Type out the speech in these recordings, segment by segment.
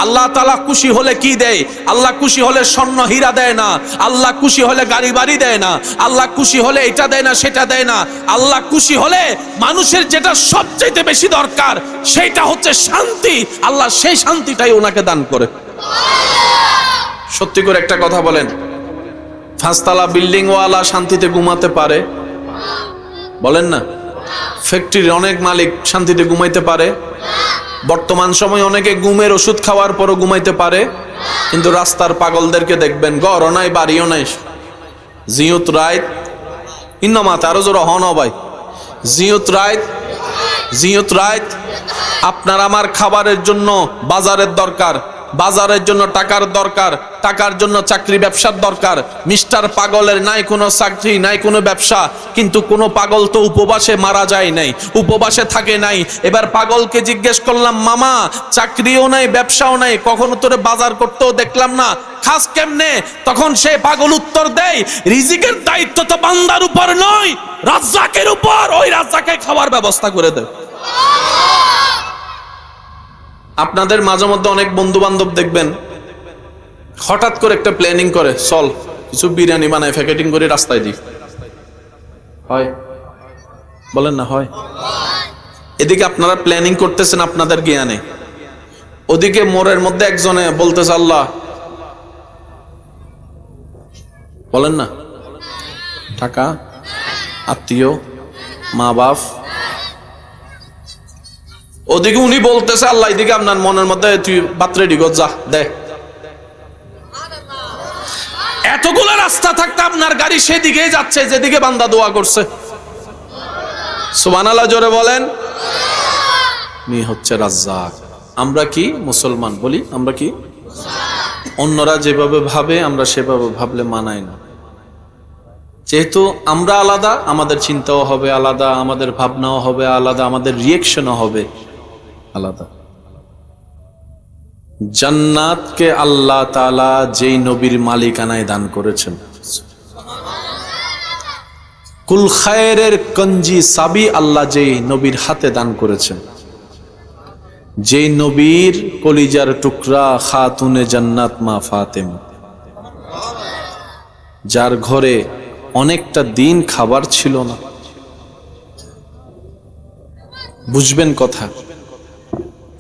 আল্লাহ তাআলা খুশি হলে কি দেয়? আল্লাহ খুশি হলে স্বর্ণ হীরা দেয় না, আল্লাহ খুশি হলে গাড়ি বাড়ি দেয় না, আল্লাহ খুশি হলে এটা দেয় না সেটা দেয় না। আল্লাহ খুশি হলে মানুষের যেটা সবচেয়ে বেশি দরকার সেটা হচ্ছে শান্তি, আল্লাহ সেই শান্তিটাই ওনাকে দান করে। সত্যি করে একটা কথা বলেন, 5 তলা বিল্ডিং ওয়ালা শান্তিতে ঘুমাতে পারে? বলেন না। ফ্যাক্টরির অনেক মালিক শান্তিতে ঘুমাইতে পারে? বর্তমান সময় অনেকে ঘুমের ওষুধ খাওয়ার পরও ঘুমাইতে পারে, কিন্তু রাস্তার পাগলদেরকে দেখবেন, ঘরও নাই বাড়িও নাই, জিয়ত রাইত ইন্নমাতে আরো জোর হন ভাই, জিয়ত রাইত জিয়ত রাইত। আপনার আমার খাবারের জন্য বাজারের দরকার, বাজারের জন্য টাকার দরকার, টাকার জন্য চাকরি ব্যবসার দরকার। মিস্টার পাগলের নাই কোনো চাকরি নাই কোনো ব্যবসা, কিন্তু কোনো পাগল তো উপবাসে মারা যায় নাই, উপবাসে থাকে নাই। এবার পাগলকে জিজ্ঞেস করলাম, মামা চাকরিও নাই ব্যবসাও নাই, কখনো তোরে বাজার করতেও দেখলাম না, খাস কেমনে? তখন সে পাগল উত্তর দেয়, রিজিকের দায়িত্ব তো বান্দার উপর নয়, রাজ্জাকের উপর, ওই রাজ্জাকে খাওয়ার ব্যবস্থা করে দেয়। আপনাদের মাঝে মধ্যে অনেক বন্ধু বান্ধব দেখবেন হঠাৎ করে একটা প্ল্যানিং করে, চল কিছু বিরিয়ানি বানায় প্যাকেটিং করে রাস্তায় দিই। হয়? বলেন না হয়? এদিকে আপনারা প্ল্যানিং করতেছেন আপনাদের জ্ঞানে, ওদিকে মোড়ের মধ্যে একজনে বলতেছে আল্লাহ, বলেন না, টাকা, আত্মীয়, মা বাপ, ওদিকে উনি বলতেছে আল্লাহ, এদিকে আপনার মনের মধ্যে তুই বাতরে ডিগো যা দে। এতগুলো রাস্তা থাকতে আপনার গাড়ি সেদিকে যাচ্ছে যেদিকে বান্দা দোয়া করছে। সুবহানাল্লাহ জোরে বলেন। মি হচ্ছে রাজ্জাক। আমরা কি মুসলমান? বলি আমরা কি? অন্যরা যেভাবে ভাবে আমরা সেভাবে ভাবলে মানায় না। যেহেতু আমরা আলাদা, আমাদের চিন্তাও হবে আলাদা, আমাদের ভাবনাও হবে আলাদা, আমাদের রিয়েকশনও হবে আলাদা। জান্নাতকে আল্লাহ তাআলা যেই নবীর মালিকানায় দান করেছেন, কুল খায়রের কঞ্জি সাবি আল্লাহ যেই নবীর হাতে দান করেছেন, যেই নবীর কলিজার টুকরা খাতুনে জান্নাত মা ফাতেমা, যার ঘরে অনেকটা দিন খাবার ছিল না। বুঝবেন কথা,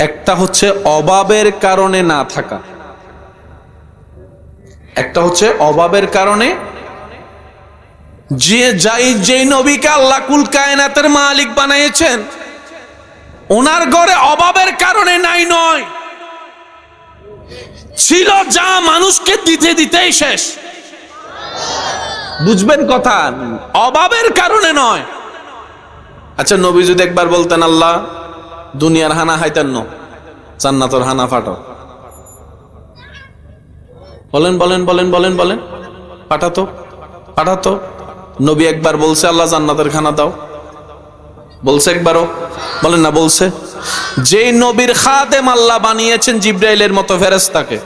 একটা হচ্ছে অভাবের কারণে না থাকা, একটা হচ্ছে অভাবের কারণে। যেই নবীকে আল্লাহ কুল কায়নাতের মালিক বানিয়েছেন, ওনার ঘরে অভাবের কারণে নাই নয়, ছিল যা মানুষকে দিতে দিতেই শেষ। বুঝবেন কথা, অভাবের কারণে নয়। আচ্ছা নবী যদি একবার বলতেন আল্লাহ দুনিয়ার হানা হাইতেন ন, জান্নাতের হানা ফাটাও, বলেন বলেন বলেন বলেন বলেন, পাঠাতো পাঠাতো। নবী একবার বলছে আল্লাহ জান্নাতের খানা দাও? বলছে একবারও? বলেন না বলছে? যে নবীর খাদেম আল্লাহ বানিয়েছেন জিব্রাইলের মতো ফেরেশতাকে,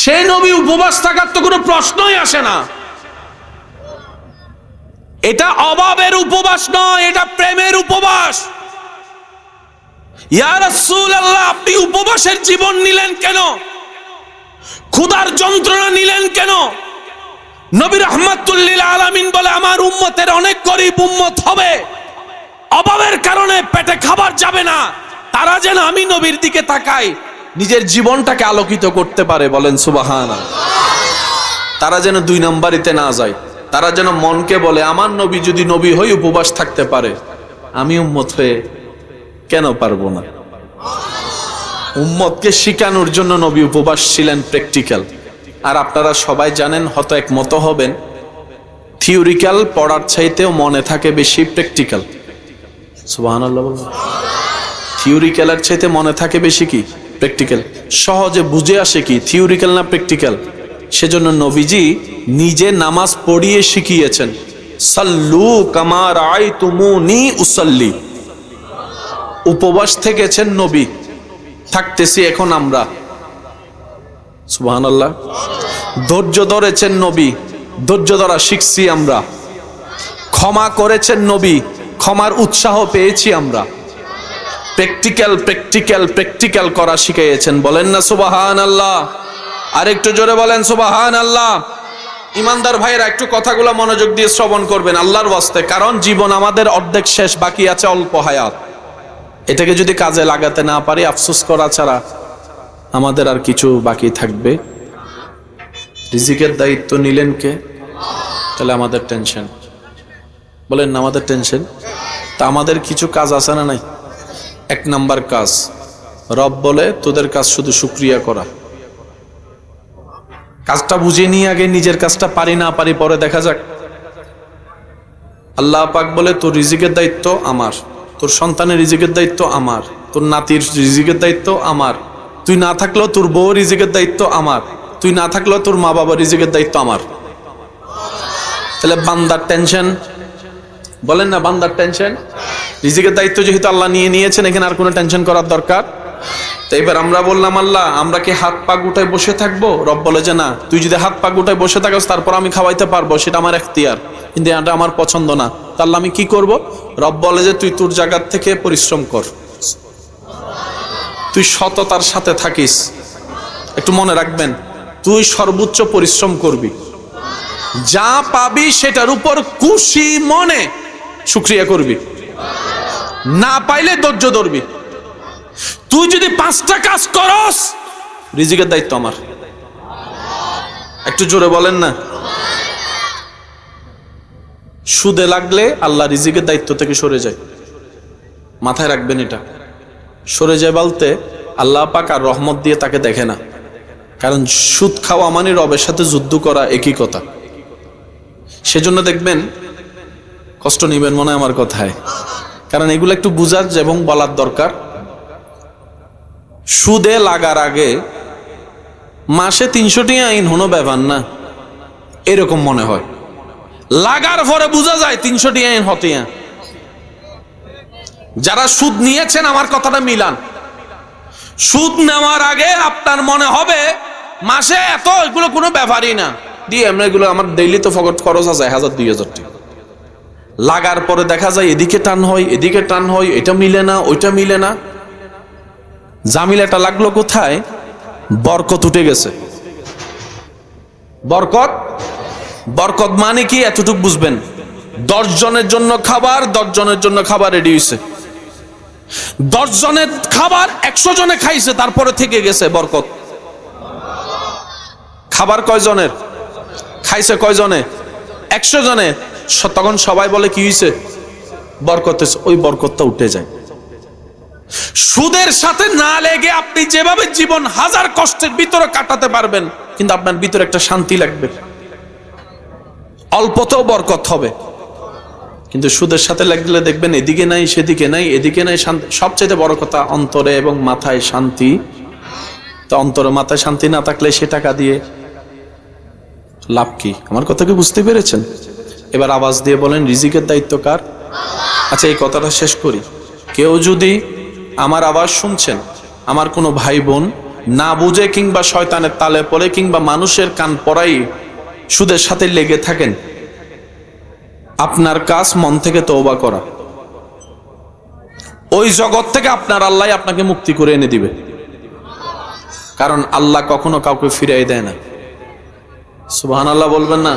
সেই নবী উপবাস থাকার তো কোনো প্রশ্নই আসে না। এটা অভাবের উপবাস নয়, এটা প্রেমের উপবাস। ইয়া রাসূলুল্লাহ, আপনি উপবাসের জীবন নিলেন কেন? ক্ষুধার যন্ত্রণা নিলেন কেন? নবী রাহমাতুল লিল আলামিন বলে, আমার উম্মতের অনেক গরীব উম্মত হবে, অভাবের কারণে পেটে খাবার যাবে না, তারা যেন আমি নবীর দিকে তাকাই নিজের জীবনটাকে আলোকিত করতে পারে। বলেন সুবহানাল্লাহ। তারা যেন 2 নম্বরিতে না যায়, তারা যেন মনকে বলে, আমার নবী যদি নবী হয়ে উপবাস থাকতে পারে, আমি উম্মত হয়ে কেন পারবো না? উম্মতকে শিখানোর জন্য নবী উপবাস ছিলেন, প্র্যাকটিক্যাল। আর আপনারা সবাই জানেন, হয়তো একমত হবেন, থিওরিক্যাল পড়ার চাইতেও মনে থাকে বেশি প্র্যাকটিক্যাল। সুবহানাল্লাহ। থিওরিক্যালের চাইতে মনে থাকে বেশি কি? প্র্যাকটিক্যাল। সহজে বুঝে আসে কি, থিওরিক্যাল না প্র্যাকটিক্যাল। সেজন্য নবীজি নিজে নামাজ পড়িয়ে শিখিয়েছেন, সাল্লু কামা রাআইতুমুনি উসাল্লি। উপবাস থেকেছেন নবী, থাকতেছি এখন আমরা। সুবহানাল্লাহ। ধৈর্য ধরেছেন নবী, ধৈর্য ধরা শিখছি আমরা। ক্ষমা করেছেন নবী, ক্ষমার উৎসাহ পেয়েছি আমরা। প্র্যাকটিক্যাল প্র্যাকটিক্যাল প্র্যাকটিক্যাল করা শিখিয়েছেন। বলেন না সুবহানাল্লাহ। আর একটু জোরে বলেন সুবহানাল্লাহ। ইমানদার ভাইরা একটু কথাগুলো মনোযোগ দিয়ে শ্রবণ করবেন আল্লাহর ওয়াস্তে, কারণ জীবন আমাদের অর্ধেক শেষ, বাকি আছে অল্প হায়াত। এটাকে যদি কাজে লাগাতে না পারি, আফসোস করা ছাড়া আমাদের আর কিছু বাকি থাকবে? রিজিকের দায়িত্ব নিলেন কে? তাহলে আমাদের টেনশন। বলেন না আমাদের টেনশন। তা আমাদের কিছু কাজ আছে না নাই? এক নাম্বার কাজ, রব বলে তোদের কাজ শুধু শুকরিয়া করা। কাজটা বুঝে নিয়ে আগে নিজের কাজটা পারি না পারি পরে দেখা যাক। আল্লাহ পাক বলে তোর রিজিকের দায়িত্ব আমার, তোর সন্তানের রিজিকের দায়িত্ব আমার, তোর নাতির রিজিকের দায়িত্ব আমার, তুই না থাকলেও তোর বউ রিজিকের দায়িত্ব আমার, তুই না থাকলেও তোর মা বাবার রিজিকের দায়িত্ব আমার। তাহলে বান্দার টেনশন, বলেন না বান্দার টেনশন। রিজিকের দায়িত্ব যেহেতু আল্লাহ নিয়ে নিয়েছেন, এখানে আর কোনো টেনশন করার দরকার। তো এবার আমরা বললাম আল্লাহ আমরা কি হাত পা গুটায় বসে থাকবো? রব বলে যে না, তুই যদি হাত পা গুটায় বসে থাকস তারপর আমি খাওয়াইতে পারবো, সেটা আমার এখতিয়ার, কিন্তু এটা আমার পছন্দ না। তাহলে আমি কি করব? রব বলে যে তুই তোর জায়গার থেকে পরিশ্রম কর, তুই সততার সাথে থাকিস। একটু মনে রাখবেন, তুই সর্বোচ্চ পরিশ্রম করবি, যা পাবি সেটার উপর খুশি মনে শুকরিয়া করবি, না পাইলে ধৈর্য ধরবি। তুই যদি 5টা কাজ করস, রিজিকের দায়িত্ব আমার। একটু জোরে বলেন না। সুদে লাগলে আল্লাহ রিজিকের দায়িত্ব থেকে সরে যায়, মাথায় রাখবেন এটা। সরে যায় বলতে আল্লাহ পাক আর রহমত দিয়ে তাকে দেখে না, কারণ সুদ খাওয়া মানে রবের সাথে যুদ্ধ করা, একই কথা। সেজন্য দেখবেন, কষ্ট নিবেন মনে হয় আমার কথায়, কারণ এগুলো একটু বুঝার এবং বলার দরকার। সুদে লাগার আগে মাসে 300 টাকা আইন হনো ব্যাপার না, এরকম মনে হয়। লাগার পরে বোঝা যায় 300 টাকা আইন হতিয়া। যারা সুদ নিয়েছেন আমার কথাটা মিলান। সুদ নেওয়ার আগে আপনার মনে হবে মাসে এত, এগুলো কোনো ব্যাপারই না, দিয়ে এমনি এগুলো আমার ডেইলি তো ফকট খরচ আছে 1000-2000 টাকা। লাগার পরে দেখা যায় এদিকে টান হয়, এদিকে টান হয়, এটা মিলে না, ওইটা মিলে না। জামিলাটা লাগলো কোথায়? বরকত উঠে গেছে। বরকত, বরকত মানে কি এতটুকু বুঝবেন, 10 জনের জন্য খাবার, 10 জনের জন্য খাবার রেডি হয়েছে। 10 জনের খাবার 100 জনে খাইছে, তারপরে থেকে গেছে বরকত। খাবার কয় জনের খাইছে? কয় জনে? 100 জনে। তখন সবাই বলে কি হয়েছে? বরকত। ওই বরকতটা উঠে যায়। সুদের সাথে না লেগে আপনি যেভাবে জীবন হাজার কষ্টের ভিতরে কাটাতে পারবেন, কিন্তু আপনার ভিতরে একটা শান্তি লাগবে, অল্পতেও বরকত হবে। কিন্তু সুদের সাথে লাগলে দেখবেন এদিকে নাই, সেদিকে নাই, এদিকে নাই, শান্তি। সবচেয়ে বড় কথা অন্তরে এবং মাথায় শান্তি। তো অন্তরে মাথায় শান্তি না থাকলে সে টাকা দিয়ে লাভ কি? আমার কথা কি বুঝতে পেরেছেন? এবার আওয়াজ দিয়ে বলেন রিজিকের দায়িত্ব কার? আচ্ছা, এই কথাটা শেষ করি। কেউ যদি আমার আওয়াজ শুনছেন, আমার কোনো ভাই বোন না বুঝে কিংবা শয়তানের তালে পড়ে কিংবা মানুষের কান পড়াই সুদের সাথে লেগে থাকেন, আপনার কাজ মন থেকে তওবা করা। ওই জগৎ থেকে আপনার আল্লাহ আপনাকে মুক্তি করে এনে দিবে, কারণ আল্লাহ কখনো কাউকে ফিরাই দেয় না। সুবহানাল্লাহ বলবেন না?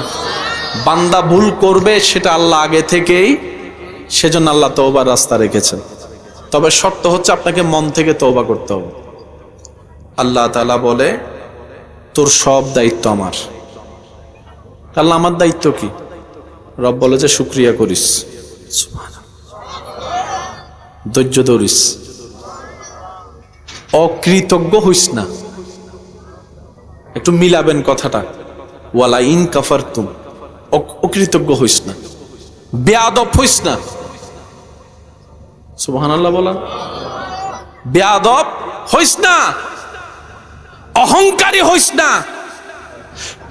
বান্দা ভুল করবে সেটা আল্লাহ আগে থেকেই, সেজন্য আল্লাহ তওবার রাস্তা রেখেছেন। তবে শর্ত হচ্ছে আপনাকে মন থেকে তওবা করতে হবে। আল্লাহ তাআলা বলে তোর সব দায়িত্ব আমার। আল্লাহ আমার দায়িত্ব কি? রব বলে যে শুকরিয়া করিস, ধৈর্য ধরিস, অকৃতজ্ঞ হইস না। একটু মিলাবেন কথাটা, ওয়ালা ইন কাফারতুম, অকৃতজ্ঞ হইস না, বেয়াদব হইস না। সুবহানাল্লাহ বলেন। বেয়াদব হইস না, অহংকারী হইস না,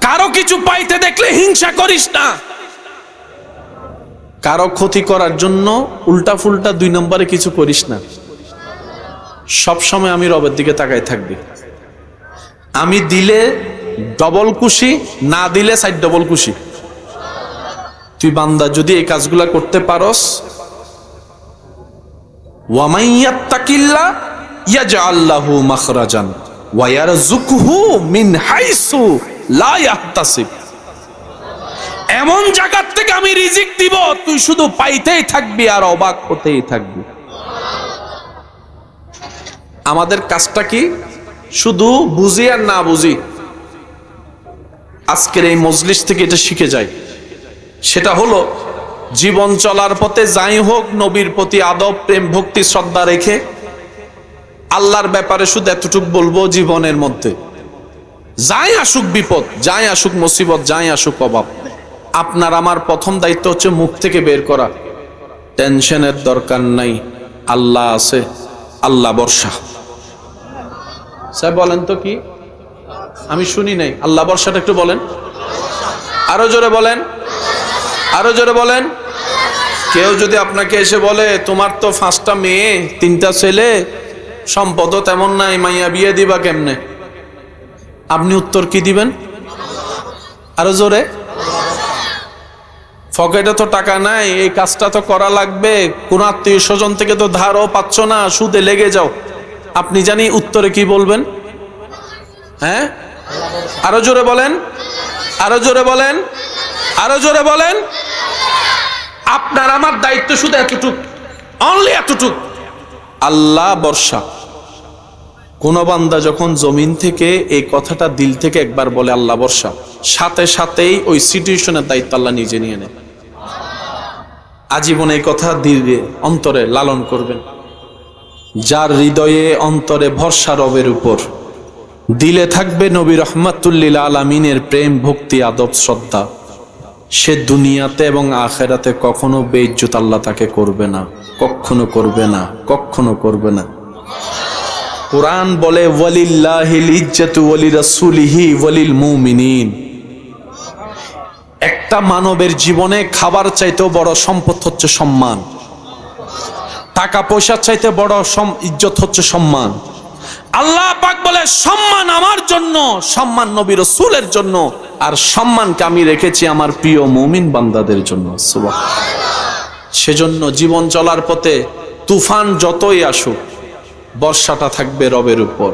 কারো কিছু পাইতে দেখলে হিংসা করিস না, কারো ক্ষতি করার জন্য উল্টা ফুলটা 2 নম্বরে কিছু করিস না। সব সময় আমি রবের দিকে তাকাই থাকবি। আমি দিলে ডবল খুশি, না দিলে 4 ডবল খুশি। তুই বান্দা যদি এই কাজগুলা করতে পারস, ওয়া মান ইয়াত্তাকিল্লাহ ইয়াজআল লাহু মাখরাজান ওয়া ইয়ারযুকহু মিন হাইসু লা ইয়াহতাসিব। এমন জায়গা থেকে আমি রিজিক দিব, তুই শুধু পাইতেই থাকবি আর অবাক হতেই থাকবি। আমাদের কাজটা কি? শুধু বুঝি আর না বুঝি। আজকের এই মজলিস থেকে এটা শিখে যাই, সেটা হলো জীবন চলার পথে যাই হোক নবীর প্রতি আদব, প্রেম, ভক্তি, শ্রদ্ধা রেখে আল্লাহর ব্যাপারে শুধু এতটুকু বলবো, জীবনের মধ্যে যাই আসুক বিপদ, যাই আসুক মুসিবত, যাই আসুক অভাব, আপনার আমার প্রথম দায়িত্ব হচ্ছে মুখ থেকে বের করা, টেনশনের দরকার নাই, আল্লাহ আছে, আল্লাহ বর্ষা। স্যার বলেন তো কি? আমি শুনি নাই, আল্লাহ বর্ষাটা একটু বলেন, আরো জোরে বলেন, আরো জোরে বলেন। কেউ যদি আপনাকে এসে বলে তোমার তো 5টা মেয়ে 3টা ছেলে, সম্পদও তেমন নাই, মাইয়া বিয়ে দিবা কেমনে, আপনি উত্তর কি দিবেন? আরো জোরে। পকেটে তো টাকা নাই, এই কাজটা তো করা লাগবে, কোন আত্মীয় স্বজন থেকে তো ধারও পাচ্ছ না, সুদে লেগে যাও, আপনি জানি উত্তরে কি বলবেন? হ্যাঁ, আরো জোরে বলেন, আরো জোরে বলেন, আরো জোরে বলেন। আপনার আমার দায়িত্ব শুধু এতটুক, অনলি এতটুক, আল্লাহ বর্ষা। কোন বান্দা যখন জমিন থেকে এই কথাটা দিল থেকে একবার বলে আল্লাহ বর্ষা, সাথে সাথেই ওই সিচুয়েশনের দায়িত্ব আল্লাহ নিজে নিয়ে নেয়। আজীবন এই কথা দিলে অন্তরে লালন করবেন। যার হৃদয়ে অন্তরে ভরসা রবের উপর, দিলে থাকবে নবী রহমাতুল্লিল আলামিনের প্রেম, ভক্তি, আদব, শ্রদ্ধা, সে দুনিয়াতে এবং আখেরাতে কখনো বেইজ্জত আল্লাহ তাকে করবে না, কখনো করবে না, কখনো করবে না। কুরআন বলে ওয়ালিল্লাহিল ইজ্জাতু ওয়ালিরাসূলিহি ওয়ালিল মুমিনিন। একটা মানবের জীবনে খাবার চাইতেও বড় সম্পদ হচ্ছে সম্মান, টাকা পয়সার চাইতে বড় ইজ্জত হচ্ছে সম্মান। আল্লাহ পাক বলে সম্মান আমার জন্য, সম্মান নবী রাসূলের জন্য, আর সম্মানকে আমি রেখেছি আমার প্রিয় মুমিন বান্দাদের জন্য। সুবহানাল্লাহ। সেজন্য জীবন চলার পথে তুফান যতই আসুক, বর্ষাটা থাকবে রবের উপর।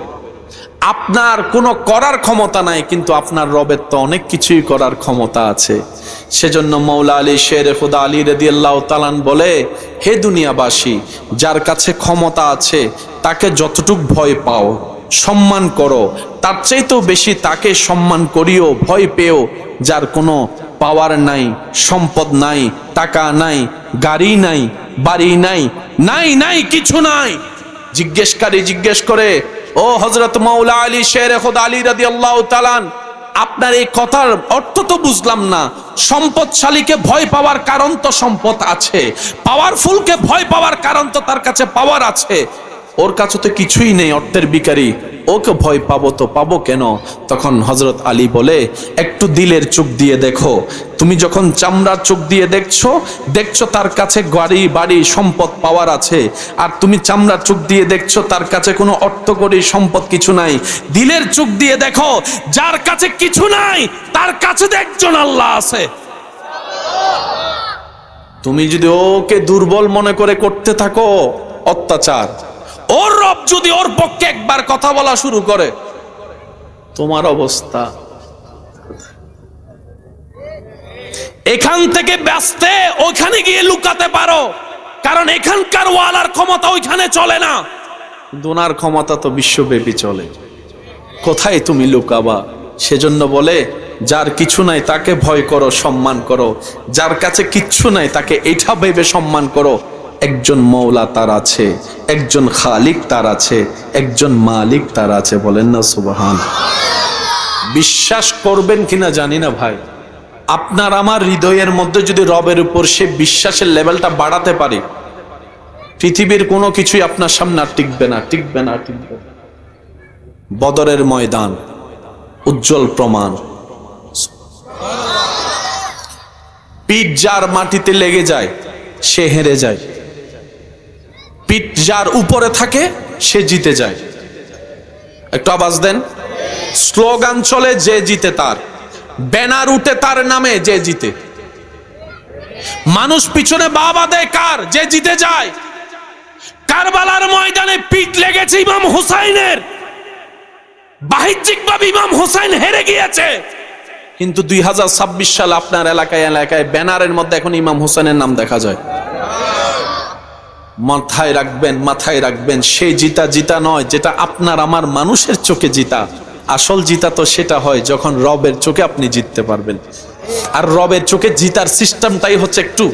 আপনার কোনো করার ক্ষমতা নাই, কিন্তু আপনার রবের তো অনেক কিছুই করার ক্ষমতা আছে। সেজন্য মৌলা আলী শের খুদা আলী রাদিয়াল্লাহু তাআলা বলে, হে দুনিয়াবাসী, যার কাছে ক্ষমতা আছে তাকে যতটুক ভয় পাও, সম্মান করো, তার চাইতেও বেশি তাকে সম্মান করিও, ভয় পেও যার কোনো পাওয়ার নাই, সম্পদ নাই, টাকা নাই, গাড়ি নাই, বাড়ি নাই, নাই নাই কিছু নাই। জিজ্ঞেসকারী জিজ্ঞেস করে, ও হযরত মাওলা আলী শের খুদা আলী রাদিয়াল্লাহু তাআলা, আপনার এই কথার অর্থ তো বুঝলাম না। সম্পদশালীকে ভয় পাওয়ার কারণ তো সম্পদ আছে, পাওয়ারফুলকে ভয় পাওয়ার কারণ তো তার কাছে পাওয়ার আছে, ওর কাছে তো কিছুই নেই, অর্থের ভিখারি, ওকে ভয় পাবো তো পাবো কেন? তখন হযরত আলী বলে, একটু দিলের চোখ দিয়ে দেখো, তুমি যখন চামড়ার চোখ দিয়ে দেখছো তার কাছে গাড়ি বাড়ি সম্পদ পাওয়ার আছে, আর তুমি চামড়ার চোখ দিয়ে দেখছো তার কাছে কোনো অর্থকরী সম্পদ কিছু নাই। দিলের চোখ দিয়ে দেখো, যার কাছে কিছু নাই তার কাছে তো একজন আল্লাহ আছে। তুমি যদি ওকে দুর্বল মনে করে করতে থাকো অত্যাচার, ওর রব যদি ওর পক্ষে একবার কথা বলা শুরু করে, তোমার অবস্থা। এখান থেকে বাঁচতে ওইখানে গিয়ে লুকাতে পারো, কারণ এখানকার ওয়ালার ক্ষমতা ওইখানে চলে না, দোনার ক্ষমতা তো বিশ্বব্যাপী চলে, কোথায় তুমি লুকাবা? সেজন্য বলে, যার কিছু নাই তাকে ভয় করো, সম্মান করো, যার কাছে কিচ্ছু নাই তাকে এটা ভেবে সম্মান করো, একজন মৌলা তার আছে, একজন খালিক তার আছে, একজন মালিক তার আছে। বলেন না সুবহানাল্লাহ। বিশ্বাস করবেন কিনা জানি না ভাই, আপনার আমার হৃদয়ের মধ্যে যদি রবের উপর সে বিশ্বাসের লেভেলটা বাড়াতে পারে, পৃথিবীর কোনো কিছুই আপনার সামনে আর টিকবে না, টিকবে না, টিকবে না। বদরের ময়দান উজ্জ্বল প্রমাণ। পিঠ যার মাটিতে লেগে যায় সে হেরে যায়, পিঠ যার উপরে থাকে সে জিতে যায়। একটু আওয়াজ দেন। স্লোগান চলে, যে জিতে তার, ব্যানার উঠে তার নামে, যে জিতে। মানুষ পিছনে বাবা দেয় কার? যে জিতে যায়। কারবালার ময়দানে পিঠ লেগেছে ইমাম হুসাইনের, বাহ্যিকভাবে ইমাম হুসাইন হেরে গিয়েছে, কিন্তু 2026 সালে আপনার এলাকায় এলাকায় ব্যানারের মধ্যে এখন ইমাম হুসাইনের নাম দেখা যায়। মাথায় রাখবেন, মাথায় রাখবেন, সেই জিতা নয় যেটা আপনার আমার মানুষের চোখে জিতা। আসল জিতা তো সেটা হয় যখন রবের চোখে আপনি জিততে পারবেন। আর রবের চোখে জিতার সিস্টেমটাই হচ্ছে, একটু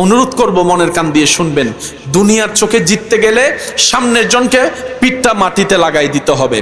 অনুরোধ করব মনের কান দিয়ে শুনবেন, দুনিয়ার চোখে জিততে গেলে সামনের জনকে পিঠটা মাটিতে লাগাই দিতে হবে।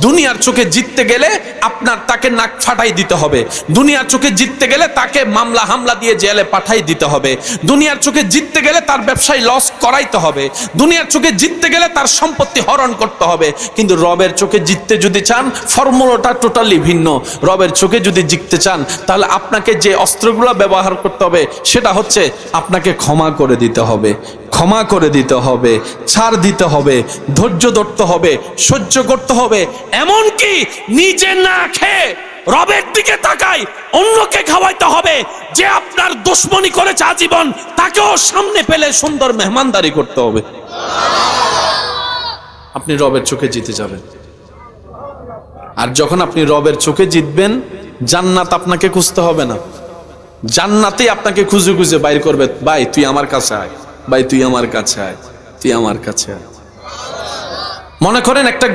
দুনিয়ার চোখে জিততে গেলে আপনার তাকে নাক ফাটাই দিতে হবে। দুনিয়ার চোখে জিততে গেলে তাকে মামলা হামলা দিয়ে জেলে পাঠাই দিতে হবে। দুনিয়ার চোখে জিততে গেলে তার ব্যবসায় লস করাইতে হবে। দুনিয়ার চোখে জিততে গেলে তার সম্পত্তি হরণ করতে হবে। কিন্তু রবের চোখে জিততে যদি চান, ফর্মুলাটা টোটালি ভিন্ন। রবের চোখে যদি জিততে চান, তাহলে আপনাকে যে অস্ত্রগুলো ব্যবহার করতে হবে সেটা হচ্ছে আপনাকে ক্ষমা করে দিতে হবে, ক্ষমা করে দিতে হবে, ছাড় দিতে হবে, ধৈর্য ধরতে হবে, সহ্য করতে হবে। এমনকি নিজে না খেয়ে রবের দিকে তাকাই অন্যকে খাওয়াইতে হবে। যে আপনার দুশমনি করেছে আজীবন, তাকেও সামনে পেলে সুন্দর মেহমানদারি করতে হবে। আপনি রবের চোখে জিতে যাবেন। আর যখন আপনি রবের চোখে জিতবেন, জান্নাত আপনাকে খুঁজতে হবে না, জান্নাতে আপনাকে খুঁজে খুঁজে বাইর করবে। ভাই তুই আমার কাছে আয়, ভাই তুই আমার কাছে আয়, তুই আমার কাছে আয়। মনে করেন একটা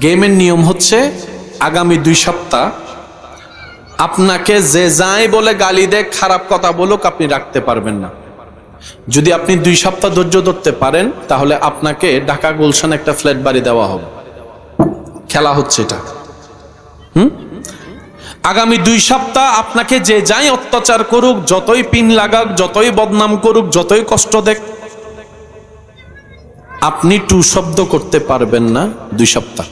গেমের নিয়ম হচ্ছে, আগামী 2 সপ্তাহ আপনাকে যে যাই বলে গালি দেয়, খারাপ কথা বলুক, আপনি রাখতে পারবেন না। যদি আপনি 2 সপ্তাহ ধৈর্য ধরতে পারেন, তাহলে আপনাকে ঢাকা গুলশান একটা ফ্ল্যাট বাড়ি দেওয়া হবে। খেলা হচ্ছে এটা। আগামী 2 সপ্তাহ আপনাকে যে যাই অত্যাচার করুক, যতই পিন লাগাক, যতই বদনাম করুক, যতই কষ্ট দেখ, আপনি টু শব্দ করতে পারবেন না 2 সপ্তাহ।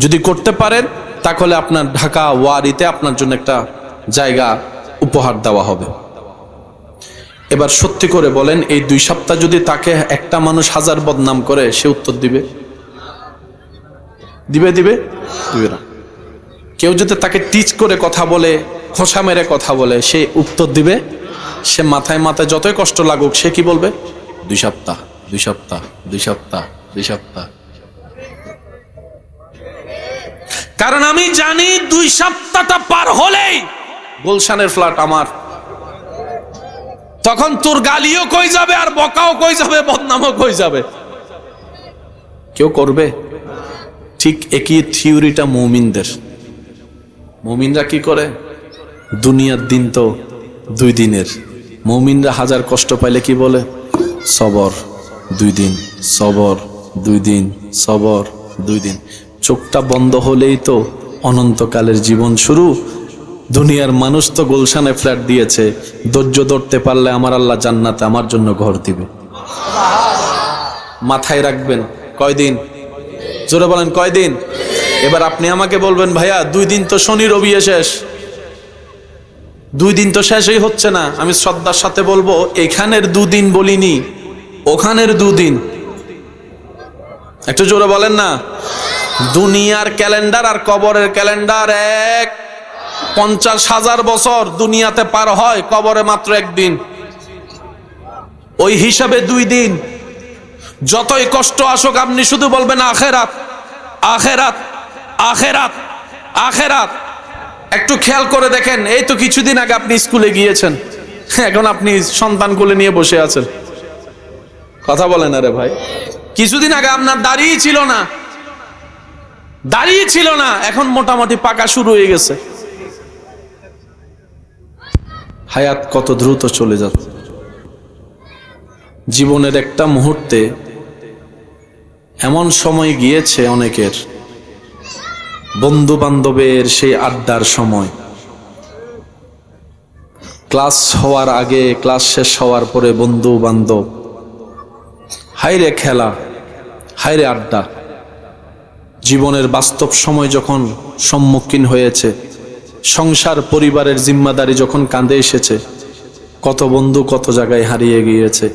যদি করতে পারেন, তাহলে আপনার ঢাকা ওয়ারিতে আপনার জন্য একটা জায়গা উপহার দেওয়া হবে। এবার সত্যি করে বলেন, এই 2 সপ্তাহ যদি তাকে একটা মানুষ 1000 বদনাম করে, সে উত্তর দিবে? দিবে না। কেউ যদি তাকে টিচ করে কথা বলে, খোসা মেরে কথা বলে, সে উত্তর দিবে? সে মাথায় মাথায় যতই কষ্ট লাগুক, সে কি বলবে? 2 সপ্তাহ, 2 সপ্তাহ, 2 সপ্তাহ, 2 সপ্তাহ। কারণ আমি জানি 2 সপ্তাহটা পার হলেই গুলশানের ফ্ল্যাট আমার। তখন তোর গালিও কই যাবে, আর বকাও কই যাবে, বদনামও কই যাবে। কেউ করবে? ঠিক একই থিওরিটা মুমিনদের। মুমিনরা কি করে? দুনিয়ার দিন তো 2 দিনের। মুমিনরা 1000 কষ্ট পাইলে কি বলে? সবর 2 দিন, সবর 2 দিন, সবর 2 দিন। চোখটা বন্ধ হলেই তো অনন্তকালের জীবন শুরু। দুনিয়ার মানুষ তো গুলশানে ফ্ল্যাট দিয়েছে, ধৈর্য ধরতে পারলে আমার আল্লাহ জান্নাতে আমার জন্য ঘর দিবে। মাথায় রাখবেন। কয়দিন? জোরে বলেন, কয়দিন? এবার আপনি আমাকে বলবেন, ভাইয়া 2 দিন তো শনি রবি শেষ, 2 দিন তো শেষই হচ্ছে না। আমি শ্রদ্ধার সাথে বলবো, এখানের 2 দিন বলিনি, ওখানের 2 দিন। একটু জোরে বলেন না। দুনিয়ার ক্যালেন্ডার আর কবরের ক্যালেন্ডার এক। 50,000 বছর দুনিয়াতে পার হয়, কবরে মাত্র 1 দিন। ওই হিসাবে 2 দিন। যতই কষ্ট আসুক, আপনি শুধু বলবেন আখেরাত, আখেরাত, আখেরাত, আখেরাত। একটু খেয়াল করে দেখেন, এই তো কিছুদিন আগে আপনি স্কুলে গিয়েছেন, এখন আপনি সন্তান কোলে নিয়ে বসে আছেন। কথা বলেন আরে ভাই। কিছুদিন আগে আপনার দাড়িই ছিল না, এখন মোটামুটি পাকা শুরু হয়ে গেছে। হায়াত কত দ্রুত চলে যাচ্ছে। জীবনের একটা মুহূর্তে এমন সময় গিয়েছে অনেকের, বন্ধু বান্ধবের সেই আড্ডার সময়, ক্লাস হওয়ার আগে, ক্লাস শেষ হওয়ার পরে বন্ধু বান্ধব, হাইরে খেলা, হাইরে আড্ডা। জীবনের বাস্তব সময় যখন সম্মুখীন হয়েছে, সংসার পরিবারের জিম্মাদারি যখন কাঁধে এসেছে, কত বন্ধু কত জায়গায় হারিয়ে গিয়েছে,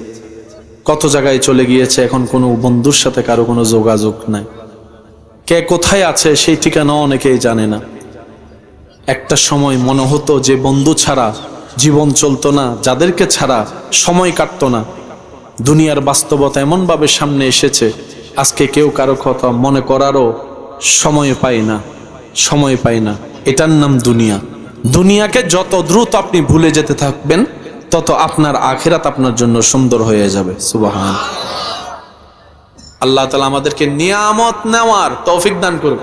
কত জায়গায় চলে গিয়েছে। এখন কোনো বন্ধুর সাথে কারো কোনো যোগাযোগ নাই। কে কোথায় আছে সেই ঠিকানা অনেকেই জানে না। একটা সময় মনে হতো যে বন্ধু ছাড়া জীবন চলতো না, যাদেরকে ছাড়া সময় কাটতো না, দুনিয়ার বাস্তবতা এমন ভাবে সামনে এসেছে, আজকে কেউ কারো কথা মনে করারও সময় পায় না, সময় পায় না। এটার নাম দুনিয়া। দুনিয়াকে যত দ্রুত আপনি ভুলে যেতে থাকবেন, তত আপনার আখিরাত আপনার জন্য সুন্দর হয়ে যাবে। সুবহান। আল্লাহ তাআলা আমাদেরকে নিয়ামত নেওয়ার তৌফিক দান করুন।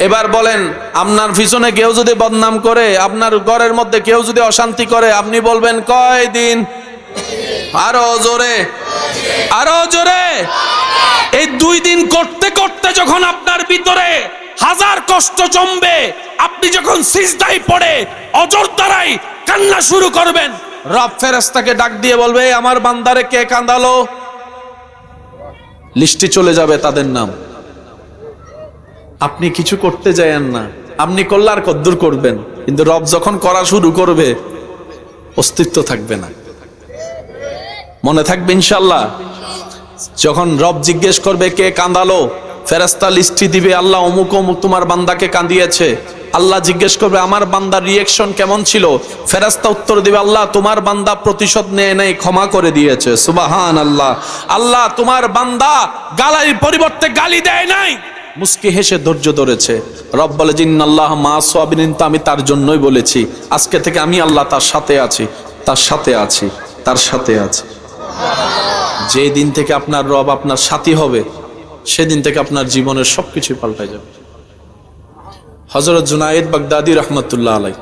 এবার বলেন, আপনার পিছনে কেউ যদি বদনাম করে, আপনার ঘরের মধ্যে কেউ যদি অশান্তি করে, আপনি বলবেন কয়দিন? আরো জোরে, আরো জোরে। এই 2 দিন করতে করতে যখন আপনার ভিতরে হাজার কষ্ট জমবে, আপনি যখন সিজদায় পড়ে অজর দ্বারাই কান্না শুরু করবেন, রব ফেরেশতাকে ডাক দিয়ে বলবে, আমার বান্দারে কে কাঁদালো? লিস্টে চলে যাবে তাদের নাম। আপনি কিছু করতে যায়েন না, আপনি করলে আর কদ্দুর করবেন, কিন্তু রব যখন করা শুরু করবে, অস্তিত্ব থাকবে না। মনে থাকবে ইনশাআল্লাহ। যখন রব জিজ্ঞেস করবে কে কাঁদালো, ফেরেশতা লিস্টি দিবে, আল্লাহ অমুক অমুক তোমার বান্দাকে কাঁদিয়েছে। আল্লাহ জিজ্ঞেস করবে আমার বান্দার রিয়েকশন কেমন ছিল, ফেরেশতা উত্তর দিবে, আল্লাহ তোমার বান্দা প্রতিশোধ নেয় নাই, ক্ষমা করে দিয়েছে। সুবহানাল্লাহ। আল্লাহ তোমার বান্দা গালির পরিবর্তে গালি দেয় নাই, মুস্কি হেসে ধৈর্য ধরেছে। রব বলে, জিন্নাল্লাহ মা সাবিরিন, আমি তার জন্যই বলেছি, আজকে থেকে আমি আল্লাহ তার সাথে আছি, তার সাথে আছি, তার সাথে আছি। যে দিন থেকে আপনার রব আপনার সাথী হবে, সেদিন থেকে আপনার জীবনের সবকিছু পাল্টায় যাবে। হযরত জুনায়েদ বাগদাদী রাহমাতুল্লাহ আলাইহি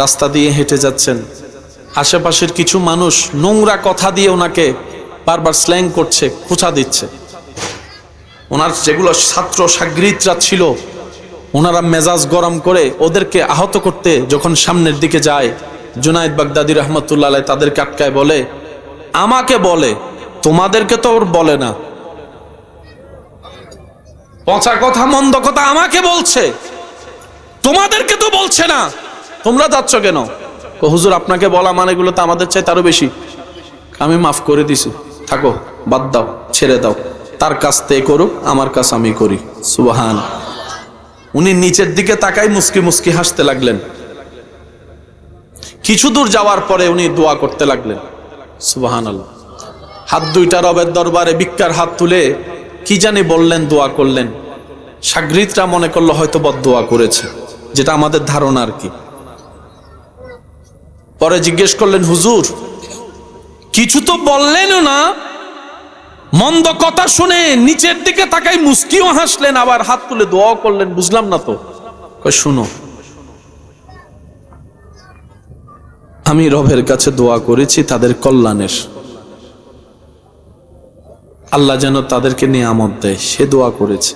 রাস্তা দিয়ে হেঁটে যাচ্ছেন, আশেপাশের কিছু মানুষ নোংরা কথা দিয়ে ওনাকে বারবার স্ল্যাং করছে, খোঁচা দিচ্ছে। ওনার যেগুলো ছাত্র শাগরিদরা ছিল, ওনারা মেজাজ গরম করে ওদেরকে আহত করতে যখন সামনের দিকে যায়, জুনায়েদ বাগদাদী রাহমাতুল্লাহ আলাইহি তাদেরকে আটকায় বলে, আমাকে বলে, তোমাদেরকে তো ওর বলে না, পচা কথা মন্দ কথা আমাকে বলছে, তোমাদেরকে তো বলছে না, তোমরা যাচ্ছ কেন? হুজুর আপনাকে বলা মানে গুলো তো আমাদের চাইতে আরো বেশি, আমি মাফ করে দিছি, থাকো, বাদ দাও, ছেড়ে দাও, তার কাজ তে করুক, আমার কাজ আমি করি। সুবহান। উনি নিচের দিকে তাকাই মুস্কি মুস্কি হাসতে লাগলেন। কিছু দূর যাওয়ার পরে উনি দোয়া করতে লাগলেন। সুবহানাল্লাহ। হাত দুইটা রবের দরবারে ভিক্ষার হাত তুলে কি জানি বললেন, দোয়া করলেন। শাগরিদরা মনে করলো হয়তো বদদোয়া করেছে, যেটা আমাদের ধারণা আর কি। পরে জিজ্ঞেস করলেন, হুজুর কিছু তো বললেনও না, মন্দ কথা শুনে নিচের দিকে তাকাই মুস্কিও হাসলেন, আবার হাত তুলে দোয়া করলেন, বুঝলাম না তো। কই শুনো, আমি রবের কাছে দোয়া করেছি তাদের কল্যাণের, আল্লাহ যেন তাদেরকে নিয়ামত দেয়, সে দোয়া করেছে।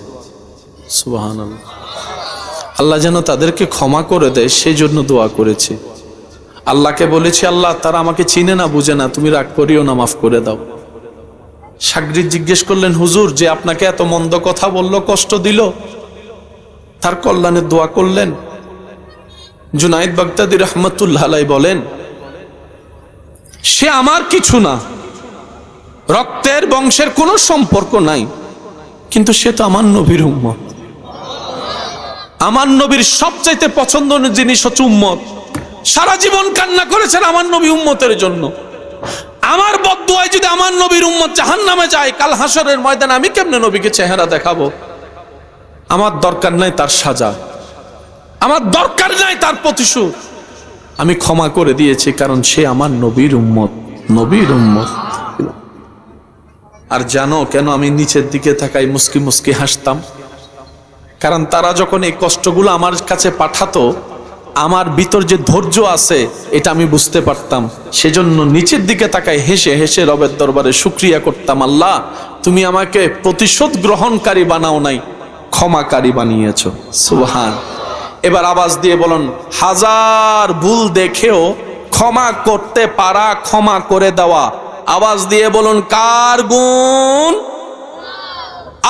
সুবহানাল্লাহ। আল্লাহ যেন তাদেরকে ক্ষমা করে দেয়, সেই জন্য দোয়া করেছি। আল্লাহকে বলেছি, আল্লাহ তারা আমাকে চিনে না, বুঝে না, তুমি রাগ করিও না, মাফ করে দাও। শাগরিদ জিজ্ঞেস করলেন, হুজুর যে আপনাকে এত মন্দ কথা বলল, কষ্ট দিল, তার কল্যাণের দোয়া করলেন? জুনায়েদ বাগদাদী রাহমাতুল্লাহ আলাইহি বলেন, সে আমার কিছু না, রক্তের বংশের কোনো সম্পর্ক নাই, কিন্তু সে তো আমার নবীর উম্মত। আমার নবীর সবচাইতে পছন্দের জিনিস হচ্ছে উম্মত। সারা জীবন কান্না করেছেন আমার নবী উম্মতের জন্য। আমার বদদুয়ায় যদি আমার নবীর উম্মত জাহান্নামে যায়, কাল হাসরের ময়দানে আমি কেমনে নবীকে চেহারা দেখাবো? আমার দরকার নাই তার সাজা, আমার দরকার নাই তার প্রতিশোধ। আমি ক্ষমা করে দিয়েছি, কারণ সে আমার নবীর উম্মত, নবীর উম্মত। আর জানো কেন আমি নিচের দিকে তাকাই মুস্কি মুস্কি হাসতাম? কারণ তারা যখন এই কষ্টগুলো আমার কাছে পাঠাতো, আমার ভিতর যে ধৈর্য আছে এটা আমি বুঝতে পারতাম। সেজন্য নিচের দিকে তাকাই হেসে হেসে রবের দরবারে শুকরিয়া করতাম, আল্লাহ তুমি আমাকে প্রতিশোধ গ্রহণকারী বানাও নাই, ক্ষমাকারী বানিয়েছো। সুবহান। এবার আওয়াজ দিয়ে বলুন, হাজার ভুল দেখেও ক্ষমা করতে পারা, ক্ষমা করে দেওয়া। আওয়াজ দিয়ে বলুন, কার গুণ?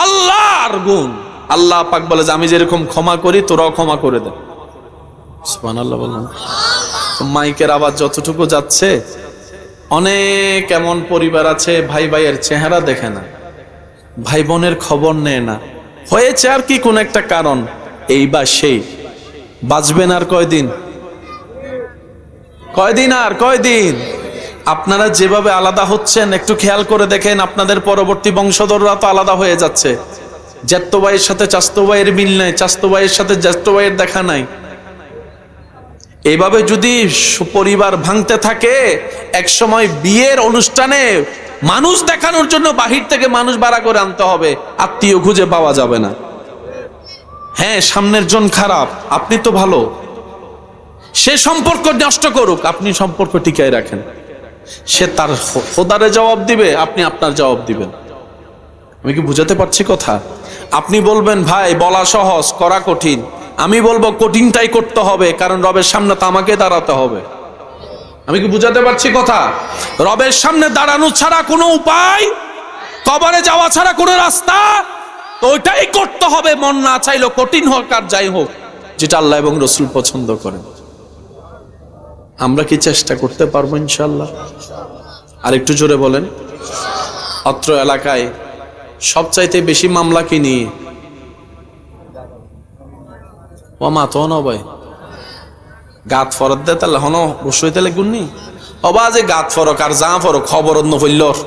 আল্লাহর গুণ। আল্লাহ পাক বলে যে আমি যেরকম ক্ষমা করি তোরাও ক্ষমা করে দে। সুবহানাল্লাহ বলুন। মাইকের আওয়াজ যতটুকু যাচ্ছে, অনেক এমন পরিবার আছে ভাই ভাইয়ের চেহারা দেখে না, ভাই বোনের খবর নেয় না। হয়েছে আর কি কোন একটা কারণ, এই বা সেই। বাঁচবেন আর কয়দিন? কয়দিন আর কয়দিন? আপনারা যেভাবে আলাদা হচ্ছেন একটু খেয়াল করে দেখেন, আপনাদের পরবর্তী বংশধররা তো আলাদা হয়ে যাচ্ছে। জ্যাঠতো ভাইয়ের সাথে চাচতো ভাইয়ের মিল নাই, চাচতো ভাইয়ের সাথে জ্যাঠতো ভাইয়ের দেখা নাই। এইভাবে যদি পরিবার ভাঙতে থাকে, একসময় বিয়ের অনুষ্ঠানে মানুষ দেখানোর জন্য বাহির থেকে মানুষ ভাড়া করে আনতে হবে, আত্মীয় খুঁজে পাওয়া যাবে না। হ্যাঁ, সামনের জন খারাপ, আপনি তো ভালো, সে সম্পর্ক নষ্ট করুক, আপনি সম্পর্ক টিকায় রাখেন। সে তার খোদারে জবাব দিবে, আপনি আপনার জবাব দিবেন। আমি কি বুঝাতে পারছি কথা? আপনি বলবেন ভাই বলা সহজ করা কঠিন, আমি বলবো কঠিনটাই করতে হবে, কারণ রবের সামনে তো আমাকে দাঁড়াতে হবে। আমি কি বুঝাতে পারছি কথা? রবের সামনে দাঁড়ানো ছাড়া কোনো উপায়, কবরে যাওয়া ছাড়া কোনো রাস্তা, তো ওইটাই করতে হবে, মন না চাইলো, কঠিন হোক আর যাই হোক, যেটা আল্লাহ এবং রসুল পছন্দ করেন। আমরা কি চেষ্টা করতে পারবো ইনশাল্লাহ? আর একটু জোরে বলেন। অত্র এলাকায় সবচাইতে বেশি মামলা কি নিয়ে? ও মা তো ভাই গাত ফরত দে, তাহলে হন বসইতে লাগুননি অবা যে গাত ফরক আর যা ফরক খবর অন্য ফইলর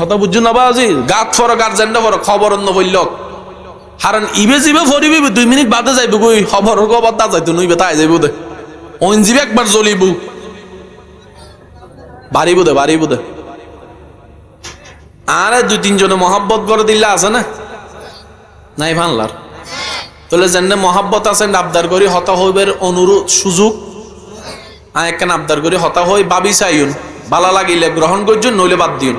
হতা বুঝছো না বাজি, গাত ফরক আর জেন্ডা ফরক খবর অন্য ফইলক। হারান ইবে জিবে ফরিবি 2 মিনিট বাদে যাইব কই খবর খবর দা যাইতো নইবে তাই যাইব দে, ওইন জিবে একবার জ্বলিব বাড়িব দে। আরে 2-3 জনে মহব্বত করে দিলে আছে না নাই ভানলার, তাহলে যেন মহাব্বত আছেন আবদার করি হতা হইবের অনুরোধ সুযোগ একখান আবদার করি হতা হই বাবি চাইন, বালা লাগিলে গ্রহণ করছুন, নইলে বাদ দিন।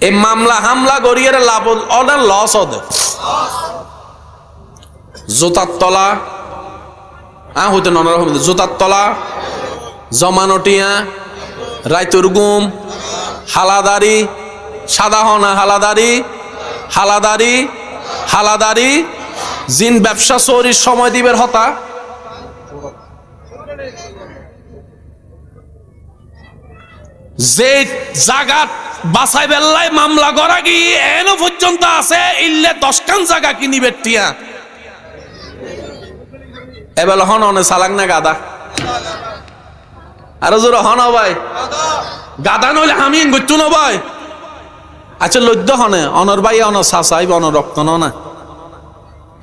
এই মামলা হামলা করিয়ে লাভ অনেক লস হতে জোতার তলা হইতে নানা রকম, জোতার তলা, জমানটিয়া, রাইতুর গুম, হালাদারি, সাদা হনা হালাদারি জিন ব্যবসা চৌরির সময় দিবের হতা, যে জাগাত বাসাই বেল্লাই মামলা করা গিয়ে এনো পর্যন্ত আছে ইল্লে 10 খান জায়গা কিনিবে টিয়া এবেলা হন অনে সালাক না গাদা, আরো জোর হন ভাই গাদা নইলে আমি গচ্ছু না ভাই। আচ্ছা লদ্য হনে অনর ভাই অনর সাসাইব অনর রক্ত না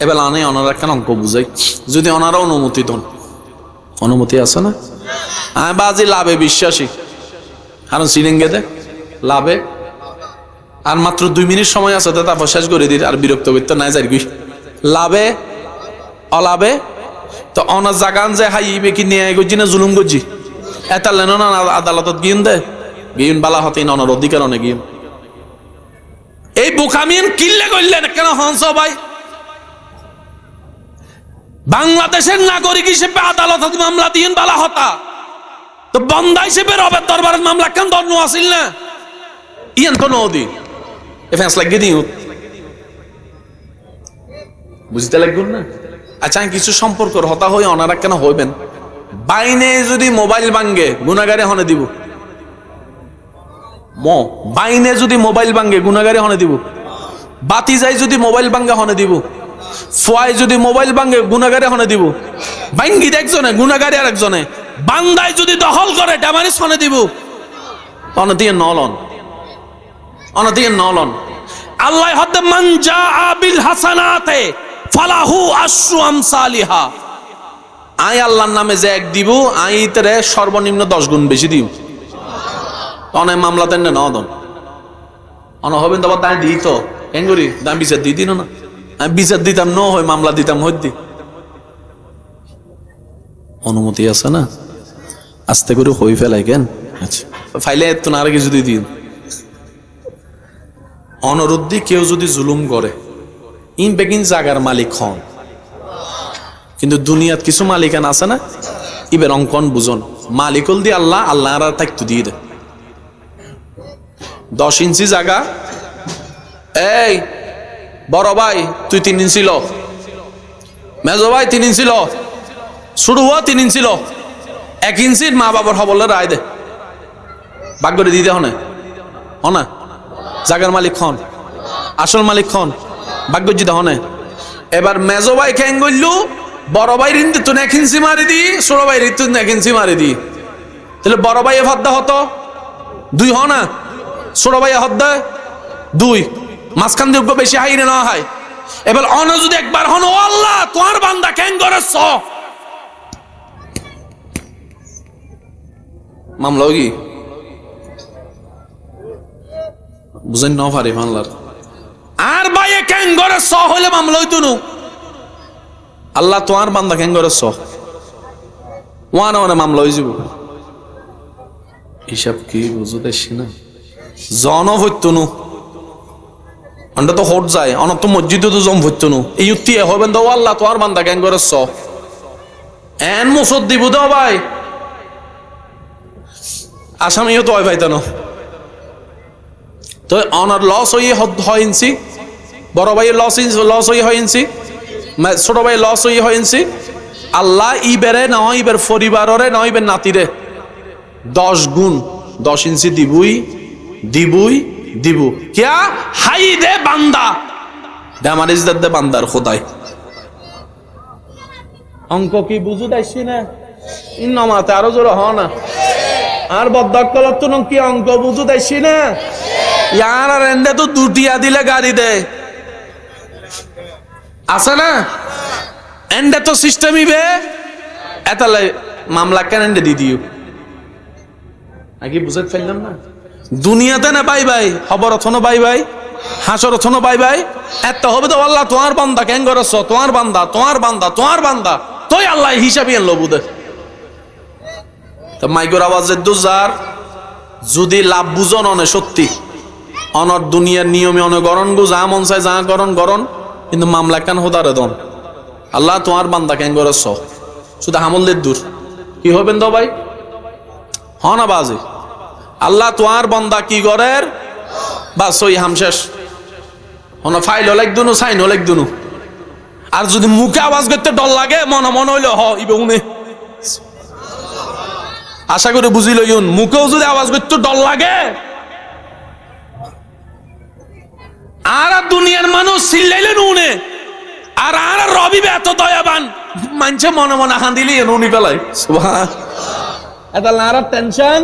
এবেলা আনে অনার একটা অঙ্ক বুঝাই, যদি ওনারা অনুমতি দেন, অনুমতি আছে না? আমি বাজি লাভে বিশ্বাসী, কারণ সিরিঙ্গে দে লাভে আর মাত্র 2 মিনিট সময় আছে, তারপর শেষ করে দিই, আর বিরক্ত করতে নাই যাই গই লাভে অলাভে। তো অনার জাগান যে হাইবে কি নিয়ে গজি না জুলুম গজি এটা লেন না আদালতত গিয়ে দে গিয়ে বালা হতে অনার অধিকার অনেক গিয়ে এই বোকামিন কিল্লে করলেন কেন হংস ভাই? বাংলাদেশের নাগরিক হিসেবে আদালত মামলা দিয়ে বালা হতা, তো বন্দা হিসেবে রবের দরবারের মামলা কেন দন্য আসিল না? ইয়ান তো নদী এ ফেসলা গিয়ে বুঝতে লাগবেন না। আচ্ছা কিছু সম্পর্ক হতা হয়ে অনারা কেন হইবেন? বাইনে যদি মোবাইল ভাঙ্গে গুনাগারে হনে দিব, বাইনে যদি মোবাইল ভাঙ্গে গুনাগারে হনে দিব, বাতি যাই যদি মোবাইল ভাঙ্গে হনে দিব, ফয় যদি মোবাইল ভাঙ্গে গুনাগারে হনে দিব, ভাঙ্গি একজনে গুনাগারে আর একজনে, বান্দায় যদি দখল করে ডামারিস হনে দিব, অনদিয়ে নলন আল্লাহ হতে মান জাআ বিল হাসানাতে ফালাহু আশরু আমসালিহা। আই আল্লাহর নামে যে এক দিব, আই ইতরে সর্বনিম্ন 10 গুণ বেশি দিব। অনেক মামলা দেন না দন অন হবেন তো দায় দিই তো এঙ্গুরি দাম বিচার দিই দিন না, আমি বিচার দিতাম ন হয় মামলা দিতাম হইতি, অনুমতি আছে না? আস্তে করে হই ফেলাই কেন? আচ্ছা ফাইলে তো না আর কিছু দিয়ে দিন। অনরুদ্ধি কেউ যদি জুলুম করে ইন বেগিন জাগার মালিক হন, কিন্তু দুনিয়াত কিছু মালিকান আছে না, ইবের অঙ্কন বুঝন মালিকল দিয়ে আল্লাহ আল্লাহ আর থাকতো দিয়ে দেয় 10 ইঞ্চি জায়গা, এই বড় ভাই তুই 3 ইঞ্চি ল, মেজো ভাই 3 ইঞ্চি ল, শুরু হওয়া 3 ইঞ্চি ল, 1 ইঞ্চির মা বাবার হবলে রায় দে ভাগ করে দিতে হনে হনা জাগার মালিক খন, আসল মালিক খন ভাগ্য জিতে হনে। এবার মেজো ভাই খেং গইলু বড় ভাই ঋণ তুই 1 ইঞ্চি মারি দি, ছোট ভাই ঋণ 1 ইঞ্চি মারি দি, তাহলে বড় ভাই হদ্দা হতো 2 হ না, ছোট ভাই হদ্দা 2, মাঝখান দিয়ে বেশি হাইরে না হয়। এবার অন যদি একবার হন, ও আল্লাহ তোমার বান্দা কেন করেছ, মামলা কি বুঝেন না পারি মামলার। আর ভাইয়ে কেন করেছ হইলে মামলা হইতো না, আল্লাহ তোমার বান্দা কেন করেছ ওয়ানে মামলা হয়ে যাব। হিসাব কি বুঝতেছি না, জন হইতো না আমরা তো হট যায়, অনত তো মসজিদে তো জম হইতো না। এই উত্তি হবেন তো আল্লাহ তোমার বান্দা কেন করেছ এন মুসদ দিব তো ভাই, আসামিও তো হয় ভাইতো না। তো অনার লস হয়ে ইঞ্চি, বড় ভাইয়ের লস হয়ে ইঞ্চি, ছোট ভাই লস হয়ে ইঞ্চি। আল্লাহ ইবেরে না ইবের পরিবারে না ইবের নাতিরে 10 গুণ 10 ইঞ্চি দিব কিয়া হাই দে বান্দা আমার ইজ্জত দে বান্দার খোদাই। অঙ্ক কি বুঝু দাইছি না, ইন্নমাতে আরো জোরে হ না, আর বদ্দাকলত তো কি অঙ্ক বুঝু দাইছি না। ইয়ার আর এন্ডে তো 2 টিয়া দিলে গাড়ি দেয় আছে না, এন্ডে তো সিস্টেমই বে এতালে মামলা কেন এন্ডে দি দিও নাকি বুঝতে পারলাম না। দুনিয়াতে না বাই বাই, খবর অথনো বাই বাই, হাসর অথনো বাই বাই, এত হবে তো আল্লাহ তোমার বান্দা কেন করছ, তোমার বান্দা তোই আল্লাহ হিসাবই এনলো বুঝে। তো মাইকোর আওয়াজের দুজার যদি লাভ বুঝন অনে সত্যি অনর দুনিয়ার নিয়মে অনে গরণ গু যা মন চায় যা গরণ, কিন্তু মামলা কেন হোদারে দন আল্লাহ তোমার বান্দা কেন করছ শুধু হামলদের দূর কি হবেন তো ভাই হ না বাজে। আল্লাহ তোমার বান্দা কি করের বাস ওই হামশেষ হন ফাইল হলেক দুনু সাইন হলেক দুনু। আর যদি মুখে আওয়াজ করতে ডর লাগে মনে হইলে হ ইবে উনে, আশা করে বুঝিল ইউন মুখেও যদি আওয়াজ করতে ডর লাগে। আর দুনিয়ার মানুষ চিল্লাইলে নুনে, আর রবি এত দয়াবান মানছে মনে হান দিলি উনি পেলাই আর টেনশন।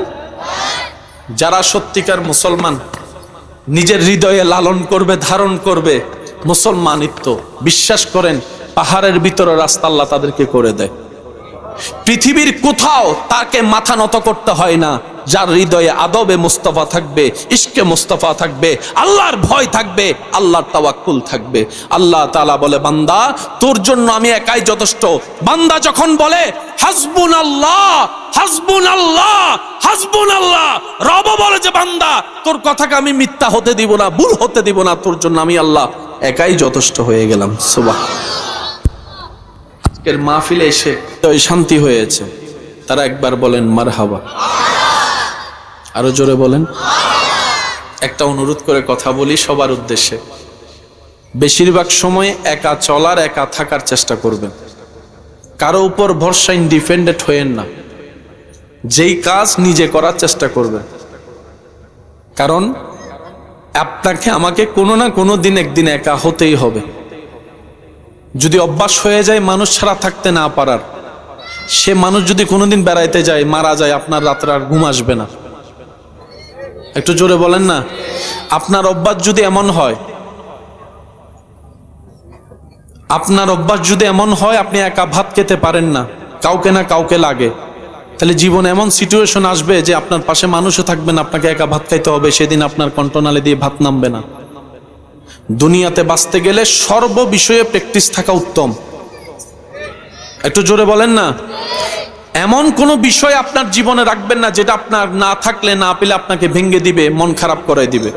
যারা সত্যিকার মুসলমান নিজের হৃদয়ে লালন করবে ধারণ করবে মুসলমানিত্ব, বিশ্বাস করেন পাহাড়ের ভিতরে রাস্তা আল্লাহ তাদেরকে করে দেয়। পৃথিবীর কোথাও তাকে মাথা নত করতে হয় না, যার হৃদয়ে আদবে মুস্তাফা থাকবে, ইশকে মুস্তাফা থাকবে, আল্লাহর ভয় থাকবে, আল্লাহর তাওয়াক্কুল থাকবে। আল্লাহ তাআলা বলে বান্দা তোর জন্য আমি একাই যথেষ্ট। বান্দা যখন বলে হাসবুনাল্লাহ হাসবুনাল্লাহ হাসবুনাল্লাহ, রব বলে যে বান্দা তোর কথাকে আমি মিথ্যা হতে দিব না, ভুল হতে দিব না, তোর জন্য আমি আল্লাহ একাই যথেষ্ট হয়ে গেলাম। সুবহানাল্লাহ। আজকের মাহফিলে এসে শান্তি হয়েছে, তারা একবার বলেন মারহাবা, আরো জোরে বলেন। একটা অনুরোধ করে কথা বলি সবার উদ্দেশ্যে, বেশিরভাগ সময় একা চলার একা থাকার চেষ্টা করবেন, কারো উপর ভরসা ইন্ডিপেন্ডেন্ট হয়েন না, যেই কাজ নিজে করার চেষ্টা করবেন। কারণ আপনাকে আমাকে কোনো না কোনো দিন একদিন একা হতেই হবে। যদি অভ্যাস হয়ে যায় মানুষ ছাড়া থাকতে না পারার, সে মানুষ যদি কোনোদিন বেড়াইতে যায় মারা যায়, আপনার রাত্রে আর ঘুম আসবে না। একটু জোরে বলেন না। আপনার অভ্যাস যদি এমন হয়, আপনি একা ভাত খেতে পারেন না, কাউকে না কাউকে লাগে, তাহলে জীবনে এমন সিচুয়েশন আসবে যে আপনার পাশে মানুষও থাকবে না, আপনাকে একা ভাত খাইতে হবে, সেদিন আপনার কণ্ঠনালী দিয়ে ভাত নামবে না। দুনিয়াতে বাঁচতে গেলে সর্ব বিষয়ে প্র্যাকটিস থাকা উত্তম। একটু জোরে বলেন না। এমন কোন বিষয় আপনার জীবনে রাখবেন না যেটা আপনার না থাকলে না পেলে আপনাকে ভেঙে দিবে, মন খারাপ করে দিবে।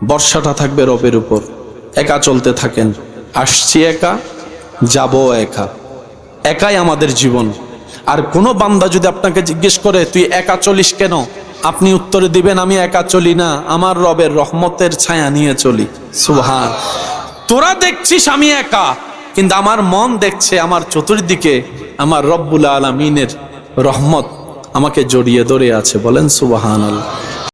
ভরসাটা থাকবে রবের উপর। একা চলতে থাকেন, আসছি একা, যাবো একা, একাই আমাদের জীবন। আর কোনো বান্দা যদি আপনাকে জিজ্ঞেস করে তুই একা চলিস কেন, আপনি উত্তরে দিবেন আমি একা চলি না, আমার রবের রহমতের ছায়া নিয়ে চলি। সুবহান। তোরা দেখছিস আমি একা, কিন্তু আমার মন দেখছে আমার চতুর্দিকে আমার রব্বুল আলামিনের রহমত আমাকে জড়িয়ে ধরে আছে। বলেন সুবহানাল্লাহ।